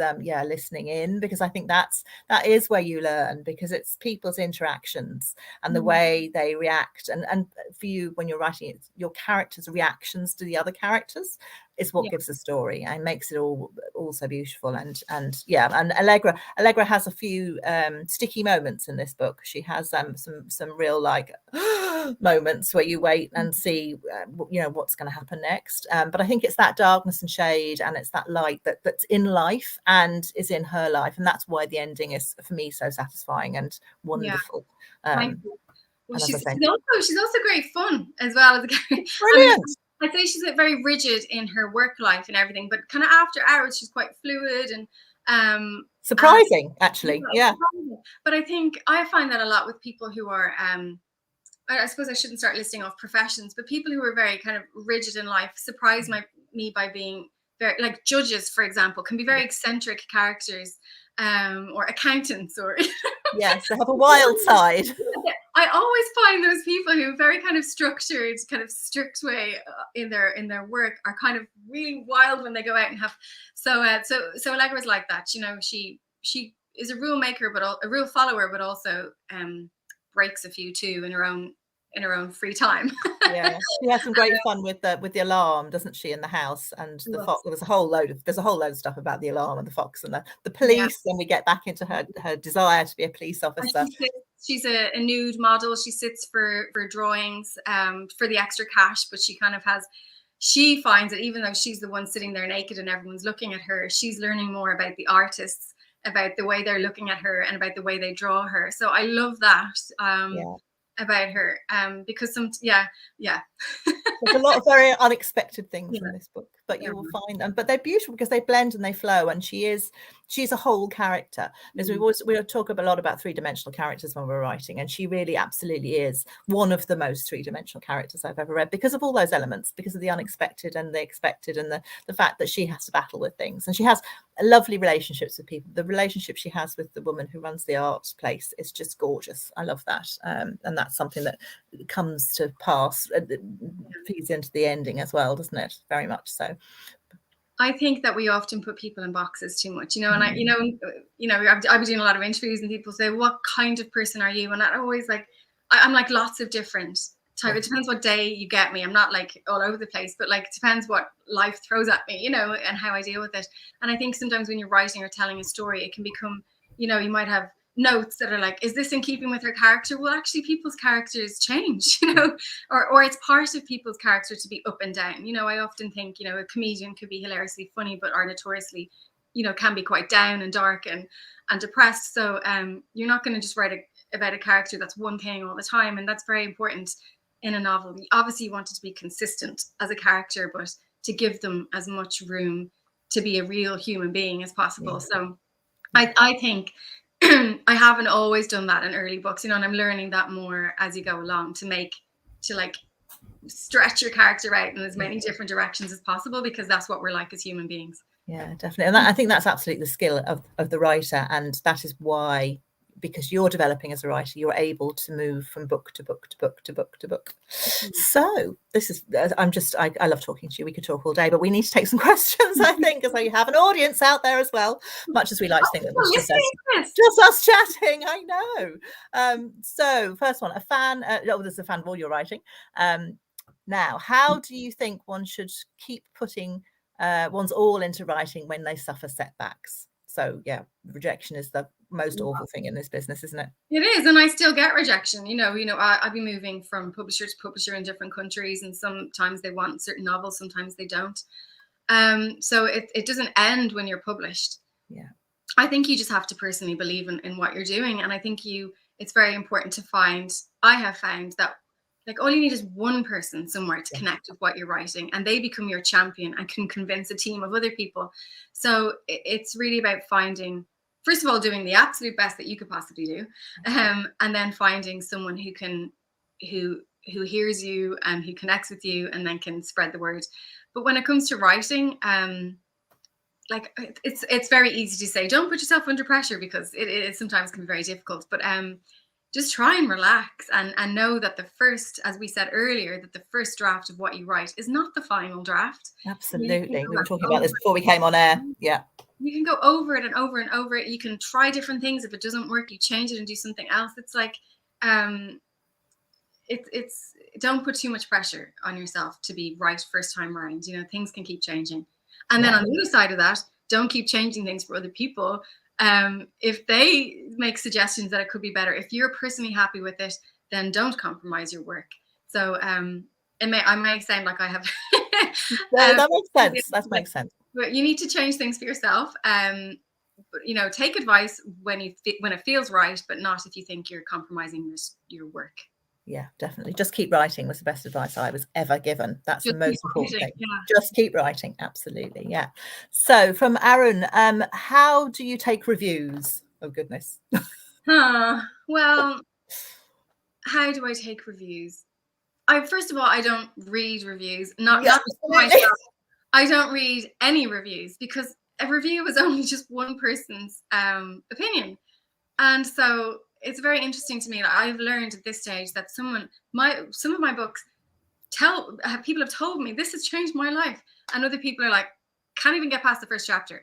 listening in, because I think that is where you learn, because it's people's interactions and the way they react. And for you, when you're writing, it's your characters' reactions to the other characters is what gives the story and makes it all so beautiful. And Allegra has a few sticky moments in this book. She has some real moments where you wait and see what's going to happen next. But I think it's that darkness and shade, and it's that light that's in life and is in her life, and that's why the ending is, for me, so satisfying and wonderful. Well, she's also great fun as well as a character. Brilliant. I'd say she's very rigid in her work life and everything, but kind of after hours she's quite fluid and surprising, actually. Yeah. But I think I find that a lot with people who are I suppose I shouldn't start listing off professions, but people who are very kind of rigid in life surprise me by being very, like judges, for example, can be very eccentric characters, or accountants, or yes, they have a wild side. I always find those people who are very kind of structured, kind of strict way in their work are kind of really wild when they go out and have. So Allegra's like that. She is a rule maker, but a rule follower, but also breaks a few too in her own free time. Yeah, she has some great fun with the alarm, doesn't she, in the house, and the fox. There's a whole load of stuff about the alarm and the fox and the police. Then we get back into her desire to be a police officer. She's a nude model. She sits for drawings for the extra cash, but she finds that even though she's the one sitting there naked and everyone's looking at her, she's learning more about the artists, about the way they're looking at her, and about the way they draw her. So I love that about her, because there's a lot of very unexpected things in this book, but you will find them. But they're beautiful because they blend and they flow, and she's a whole character. Because we talk a lot about three-dimensional characters when we're writing, and she really absolutely is one of the most three-dimensional characters I've ever read, because of all those elements, because of the unexpected and the expected, and the fact that she has to battle with things. And she has lovely relationships with people. The relationship she has with the woman who runs the art place is just gorgeous. I love that, and that's something that comes to pass, feeds into the ending as well, doesn't it? Very much so. I think that we often put people in boxes too much, and I've been doing a lot of interviews, and people say, "What kind of person are you?" And I always I'm like lots of different type. It depends what day you get me. I'm not like all over the place, but like it depends what life throws at me, and how I deal with it. And I think sometimes when you're writing or telling a story, it can become, you might have notes that are like, is this in keeping with her character? Well, actually people's characters change, or it's part of people's character to be up and down. I often think, a comedian could be hilariously funny, but are notoriously, can be quite down and dark and depressed. So you're not going to just write about a character that's one thing all the time. And that's very important in a novel. Obviously you want it to be consistent as a character, but to give them as much room to be a real human being as possible. So I think I haven't always done that in early books, and I'm learning that more as you go along, to stretch your character out in as many different directions as possible, because that's what we're like as human beings. Yeah, definitely. And I think that's absolutely the skill of the writer. And that is why, because you're developing as a writer, you're able to move from book to book to book to book to book. So this is, I love talking to you. We could talk all day, but we need to take some questions, I think, because you have an audience out there as well, much as we like to think that it's just us chatting. I know. So first one, a fan, there's a fan of all your writing. Now, how do you think one should keep putting one's all into writing when they suffer setbacks? So yeah, rejection is the most awful thing in this business, isn't it? It is, and I still get rejection. I've been moving from publisher to publisher in different countries, and sometimes they want certain novels, sometimes they don't. So it doesn't end when you're published. Yeah, I think you just have to personally believe in what you're doing, and I think it's very important to find. I have found that, like, all you need is one person somewhere to connect with what you're writing, and they become your champion and can convince a team of other people. So it's really about finding, first of all, doing the absolute best that you could possibly do, and then finding someone who hears you and who connects with you, and then can spread the word. But when it comes to writing, like, it's very easy to say, don't put yourself under pressure, because it sometimes can be very difficult. But just try and relax and know that the first, as we said earlier, that the first draft of what you write is not the final draft. Absolutely. We were talking about this before we came on air. Yeah. You can go over it and over and over it. You can try different things. If it doesn't work, you change it and do something else. It's like, it's don't put too much pressure on yourself to be right first time around. Things can keep changing. And then on the other side of that, don't keep changing things for other people. If they make suggestions that it could be better, if you're personally happy with it, then don't compromise your work. So I may sound like I have. That makes sense. That makes sense. But you need to change things for yourself. But take advice when it feels right, but not if you think you're compromising your work. Yeah, definitely. Just keep writing was the best advice I was ever given. That's the most important thing. Yeah. Just keep writing. Absolutely. Yeah. So from Aaron, how do you take reviews? Oh, goodness. Well, how do I take reviews? First of all, I don't read reviews. Not for myself. I don't read any reviews, because a review is only just one person's opinion. And so it's very interesting to me. I've learned at this stage that some of my books people have told me this has changed my life, and other people are like, can't even get past the first chapter.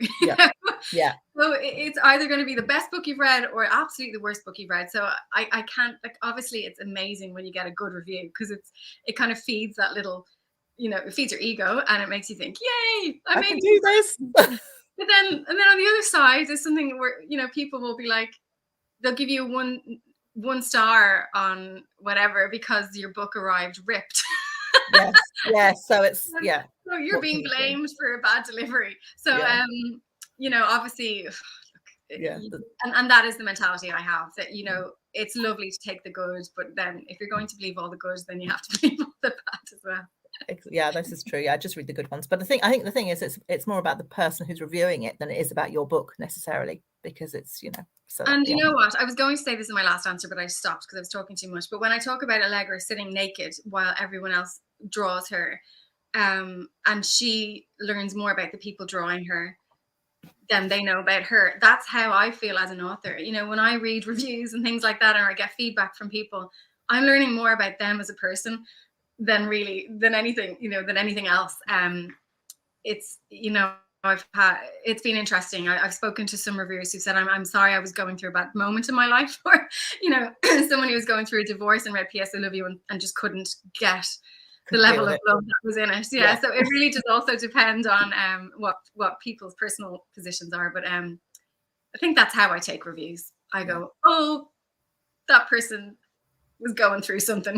Yeah. So it's either going to be the best book you've read or absolutely the worst book you've read. So I can't, like, obviously it's amazing when you get a good review, because it kind of feeds that little, it feeds your ego, and it makes you think, yay, I can do this. But then on the other side is something where people will be like, they'll give you one star on whatever because your book arrived ripped. Yes. So it's So you're being blamed for a bad delivery. So obviously, and that is the mentality I have, that it's lovely to take the good, but then if you're going to believe all the good, then you have to believe all the bad as well. Yeah, this is true. Yeah, I just read the good ones. But I think the thing is, it's more about the person who's reviewing it than it is about your book necessarily, because it's So, and you know what? I was going to say this in my last answer, but I stopped because I was talking too much. But when I talk about Allegra sitting naked while everyone else draws her, and she learns more about the people drawing her than they know about her, that's how I feel as an author. When I read reviews and things like that, or I get feedback from people, I'm learning more about them as a person than anything else. It's it's been interesting. I've spoken to some reviewers who said, I'm sorry, I was going through a bad moment in my life, or someone who was going through a divorce and read P.S. I Love You and just couldn't get the level of love that was in it. Yeah. So it really does also depend on what people's personal positions are. But I think that's how I take reviews. I go, oh, that person was going through something.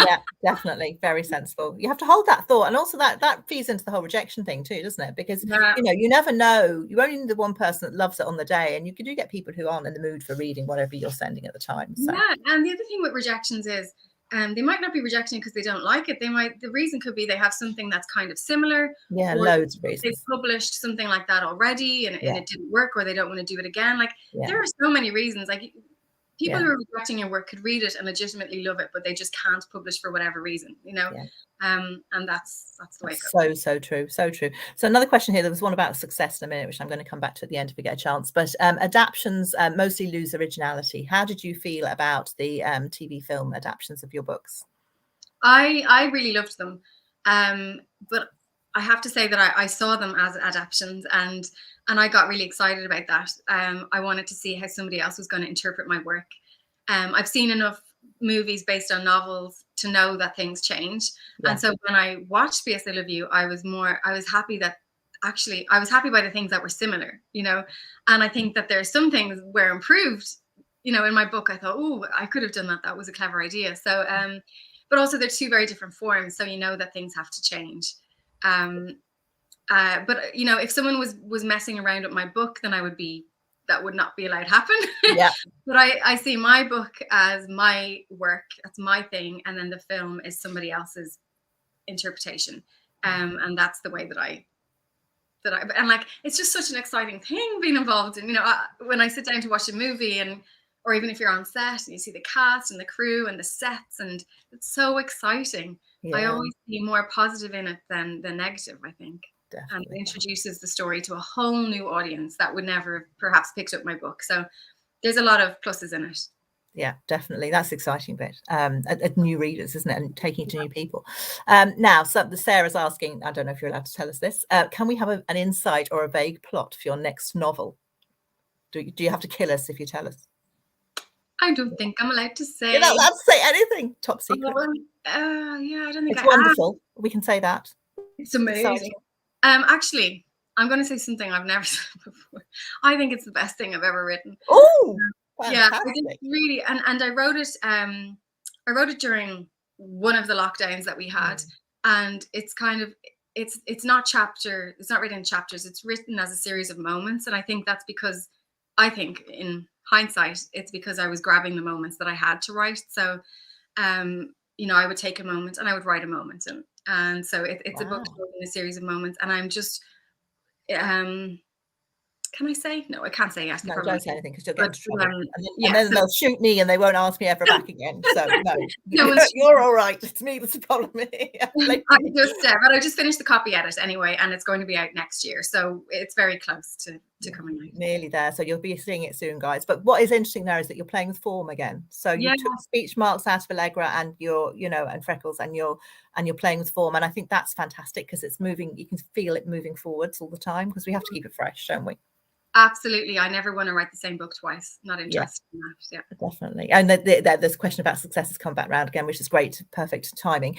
Yeah, definitely. Very sensible. You have to hold that thought. And also that feeds into the whole rejection thing too, doesn't it? Because, you never know. You only need the one person that loves it on the day. And you do get people who aren't in the mood for reading whatever you're sending at the time. So. Yeah. And the other thing with rejections is they might not be rejecting because they don't like it. The reason could be they have something that's kind of similar. Yeah, loads of reasons. They've published something like that already and it didn't work, or they don't want to do it again. Like there are so many reasons. Like people who are rejecting your work could read it and legitimately love it, but they just can't publish for whatever reason, you know. And that's the way it goes. So true, so true. So another question here, there was one about success in a minute, which I'm going to come back to at the end if we get a chance, but adaptions mostly lose originality. How did you feel about the TV film adaptions of your books? I really loved them, but I have to say that I saw them as adaptions, and I got really excited about that. I wanted to see how somebody else was going to interpret my work. I've seen enough movies based on novels to know that things change. And so when I watched P.S. I Love You, I was happy that actually I was happy by the things that were similar, you know. And I think that there's some things were improved, you know. In my book, I thought, oh, I could have done that. That was a clever idea. So, but also they're two very different forms, so you know that things have to change. But you know, if someone was messing around with my book, then that would not be allowed to happen. But I see my book as my work, that's my thing, and then the film is somebody else's interpretation. And that's the way that I and like, it's just such an exciting thing being involved in, you know, when I sit down to watch a movie, or even if you're on set and you see the cast and the crew and the sets, and it's so exciting. I always see more positive in it than negative, I think. Definitely. And it introduces the story to a whole new audience that would never have perhaps picked up my book. So there's a lot of pluses in it. Yeah, definitely. That's the exciting bit. At new readers, isn't it? And taking it to new people. Now, so Sarah's asking, I don't know if you're allowed to tell us this, can we have an insight or a vague plot for your next novel? Do you have to kill us if you tell us? I don't think I'm allowed to say. You're not allowed to say anything. Top secret. Yeah, I don't think it's wonderful. We can say that. It's amazing. Actually, I'm going to say something I've never said before. I think it's the best thing I've ever written. Oh, yeah, I did really, and I wrote it. I wrote it during one of the lockdowns that we had, and it's kind of it's not written in chapters. It's written as a series of moments, and I think that's because in hindsight, it's because I was grabbing the moments that I had to write. So, you know, I would take a moment and I would write a moment, and so it's a book in a series of moments, and I'm just can I say? No, I can't say yes. No, don't say anything because you'll get into trouble. And then they'll shoot me and they won't ask me ever back again. So no, you're all right. It's me that's the problem. But I just finished the copy edit anyway, and it's going to be out next year. So it's very close to coming out. Nearly there. So you'll be seeing it soon, guys. But what is interesting there is that you're playing with form again. So you took speech marks out of Allegra and and Freckles, and you're playing with form. And I think that's fantastic because it's moving. You can feel it moving forwards all the time because we have to keep it fresh, don't we? Absolutely. I never want to write the same book twice. Not interested in that. Yeah, definitely. And there's a question about success has come back round again, which is great. Perfect timing.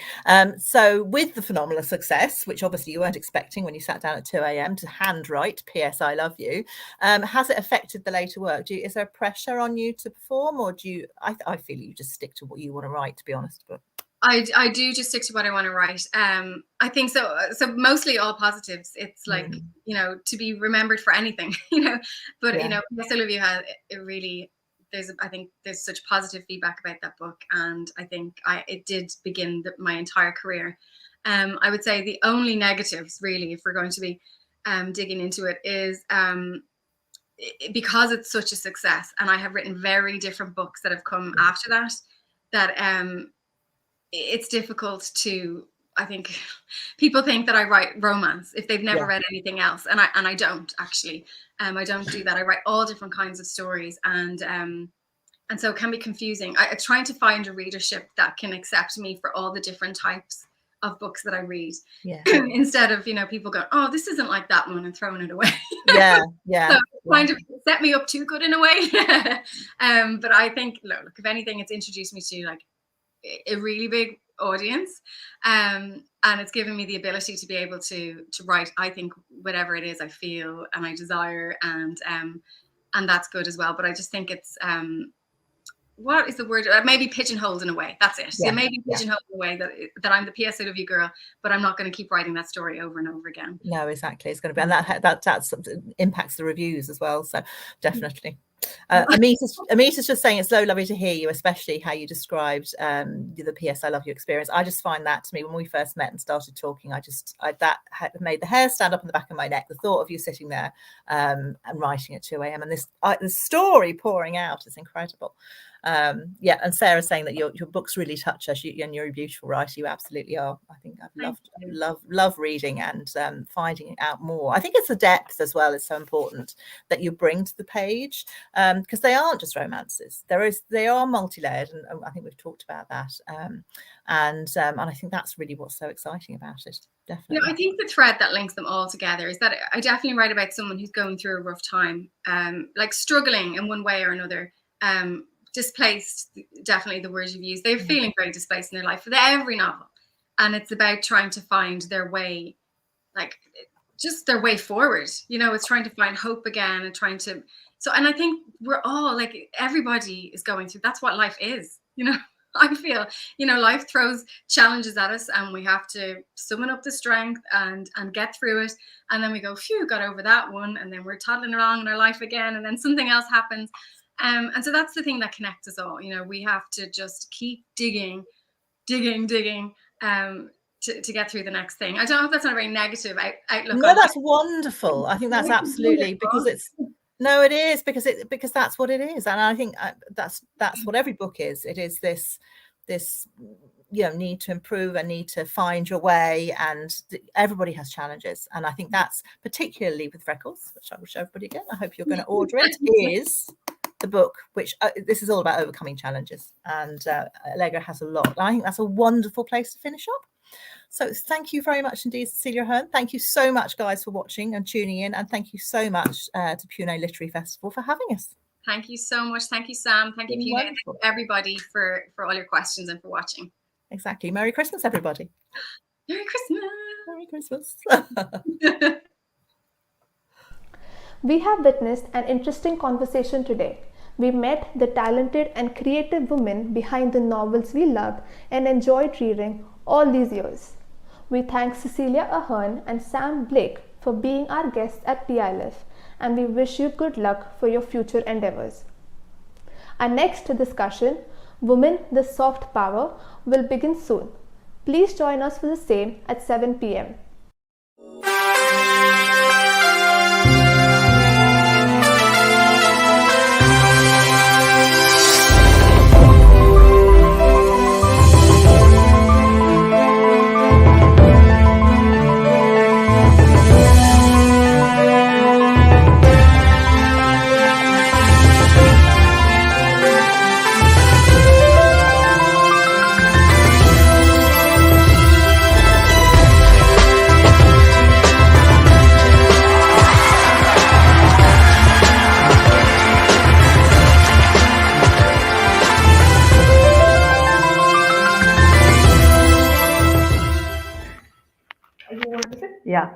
So with the phenomenal success, which obviously you weren't expecting when you sat down at 2 a.m. to handwrite P.S. I Love You, has it affected the later work? Is there pressure on you to perform, or do you, I feel you just stick to what you want to write, to be honest, but I do just stick to what I want to write. I think so. So mostly all positives. It's like, you know, to be remembered for anything, you know. But you know, P.S. I Love You I think there's such positive feedback about that book, and I think it did begin my entire career. I would say the only negatives, really, if we're going to be digging into it, is because it's such a success, and I have written very different books that have come after that. It's difficult to, I think people think that I write romance if they've never read anything else. And I don't actually, I don't do that. I write all different kinds of stories, and so it can be confusing. I'm trying to find a readership that can accept me for all the different types of books that I read, instead of, you know, people going, oh, this isn't like that one, and throwing it away. So kind of set me up too good in a way. But I think, look, if anything, it's introduced me to like a really big audience, and it's given me the ability to be able to write, I think, whatever it is I feel and I desire, and that's good as well. But I just think it's what is the word? Maybe pigeonholed in a way. That's it. Maybe pigeonholed in a way that I'm the P.S. I Love You girl, but I'm not going to keep writing that story over and over again. No, exactly. It's going to be, and that impacts the reviews as well. So definitely. Amita's just saying it's so lovely to hear you, especially how you described the PS I Love You experience. I just find that, to me, when we first met and started talking, that had made the hair stand up on the back of my neck. The thought of you sitting there and writing at 2 a.m. and this story pouring out is incredible. And Sarah's saying that your books really touch us, and you're a beautiful writer. You absolutely are. I think I've love reading and finding out more. I think it's the depth as well is so important that you bring to the page, because they aren't just romances. They are multi-layered, and I think we've talked about that. And I think that's really what's so exciting about it. Definitely. I think the thread that links them all together is that I definitely write about someone who's going through a rough time, like struggling in one way or another. Displaced, definitely the word you've used. They're feeling very displaced in their life for every novel, and it's about trying to find their way, like just their way forward. It's trying to find hope again and trying to. And I think we're all, like, everybody is going through. That's what life is. I feel life throws challenges at us, and we have to summon up the strength and get through it. And then we go, phew, got over that one, and then we're toddling along in our life again, and then something else happens. And so that's the thing that connects us all. We have to just keep digging to get through the next thing. I don't know if that's not a very negative outlook. No, that's wonderful. I think that's absolutely, because it is because that's what it is. And I think that's what every book is. It is this need to improve and need to find your way, and everybody has challenges. And I think that's particularly with Freckles, which I will show everybody again. I hope you're going to order it. Is the book which this is all about overcoming challenges, and Allegra has a lot. I think that's a wonderful place to finish up. So thank you very much indeed, Cecilia Ahern. Thank you so much, guys, for watching and tuning in, and thank you so much to Pune Literary Festival for having us. Thank you so much. Thank you, Sam. Thank you, Pune. Thank you, everybody, for all your questions and for watching. Exactly. Merry Christmas, everybody. Merry Christmas. Merry Christmas. We have witnessed an interesting conversation today. We met the talented and creative women behind the novels we loved and enjoyed reading all these years. We thank Cecelia Ahern and Sam Blake for being our guests at PILF, and we wish you good luck for your future endeavors. Our next discussion, Women, the Soft Power, will begin soon. Please join us for the same at 7 p.m. Yeah.